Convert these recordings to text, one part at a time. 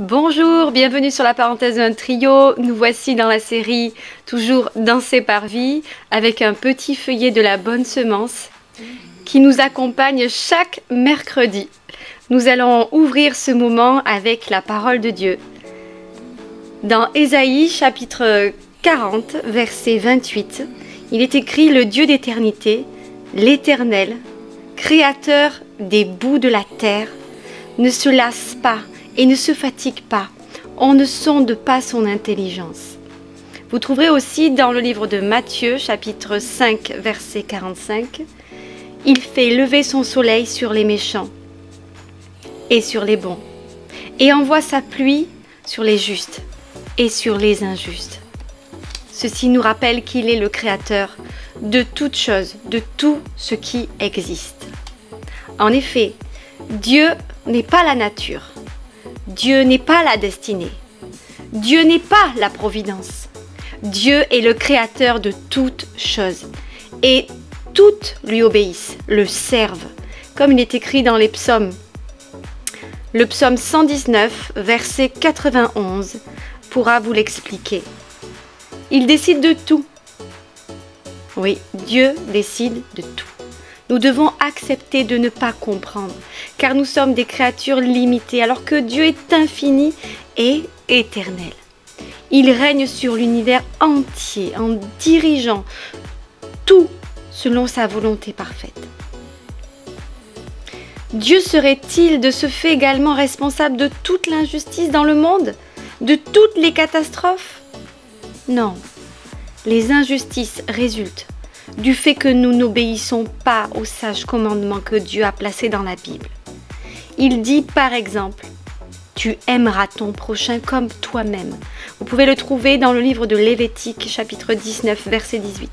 Bonjour, bienvenue sur la parenthèse d'un trio. Nous voici dans la série toujours Danser par vie avec un petit feuillet de la bonne semence qui nous accompagne chaque mercredi. Nous allons ouvrir ce moment avec la parole de Dieu. Dans Ésaïe chapitre 40, verset 28, il est écrit: Le Dieu d'éternité, l'Éternel, créateur des bouts de la terre, ne se lasse pas et ne se fatigue pas. On ne sonde pas son intelligence. Vous trouverez aussi dans le livre de Matthieu, chapitre 5, verset 45, il fait lever son soleil sur les méchants et sur les bons, et envoie sa pluie sur les justes et sur les injustes. Ceci nous rappelle qu'il est le créateur de toutes choses, de tout ce qui existe. En effet, Dieu n'est pas la nature. Dieu n'est pas la destinée. Dieu n'est pas la providence. Dieu est le créateur de toutes choses. Et toutes lui obéissent, le servent, comme il est écrit dans les psaumes. Le psaume 119, verset 91, pourra vous l'expliquer. Il décide de tout. Oui, Dieu décide de tout. Nous devons accepter de ne pas comprendre, car nous sommes des créatures limitées, alors que Dieu est infini et éternel. Il règne sur l'univers entier en dirigeant tout selon sa volonté parfaite. Dieu serait-il de ce fait également responsable de toute l'injustice dans le monde, de toutes les catastrophes? Non, les injustices résultent du fait que nous n'obéissons pas aux sages commandements que Dieu a placés dans la Bible. Il dit par exemple: tu aimeras ton prochain comme toi-même. Vous pouvez le trouver dans le livre de Lévitique, chapitre 19, verset 18.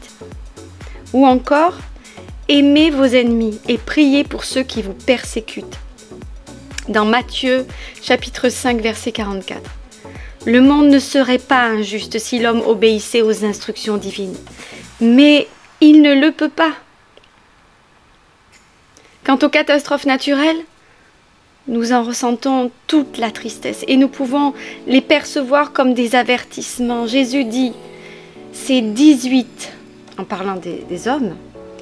Ou encore, aimez vos ennemis et priez pour ceux qui vous persécutent. Dans Matthieu, chapitre 5, verset 44. Le monde ne serait pas injuste si l'homme obéissait aux instructions divines. Mais il ne le peut pas. Quant aux catastrophes naturelles, nous en ressentons toute la tristesse et nous pouvons les percevoir comme des avertissements. Jésus dit: ces 18, en parlant des hommes,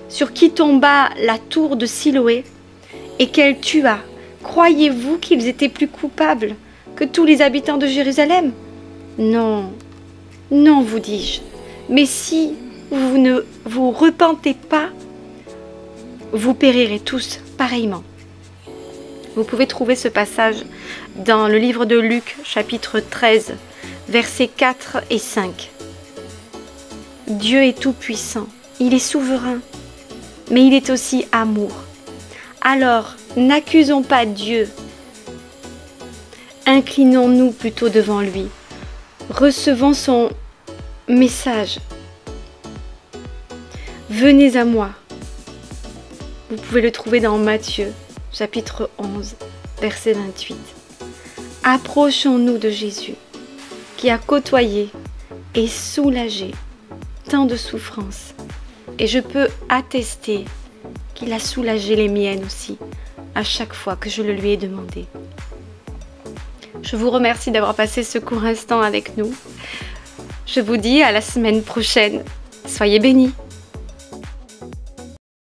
sur qui tomba la tour de Siloé et qu'elle tua, croyez-vous qu'ils étaient plus coupables que tous les habitants de Jérusalem? Non, non, vous dis-je. Mais si vous ne vous repentez pas, vous périrez tous pareillement. Vous pouvez trouver ce passage dans le livre de Luc, chapitre 13, versets 4 et 5. Dieu est tout-puissant, il est souverain, mais il est aussi amour. Alors, n'accusons pas Dieu. Inclinons-nous plutôt devant lui. Recevons son message. Venez à moi. Vous pouvez le trouver dans Matthieu, chapitre 11, verset 28. Approchons-nous de Jésus, qui a côtoyé et soulagé tant de souffrances. Et je peux attester qu'il a soulagé les miennes aussi, à chaque fois que je le lui ai demandé. Je vous remercie d'avoir passé ce court instant avec nous. Je vous dis à la semaine prochaine. Soyez bénis.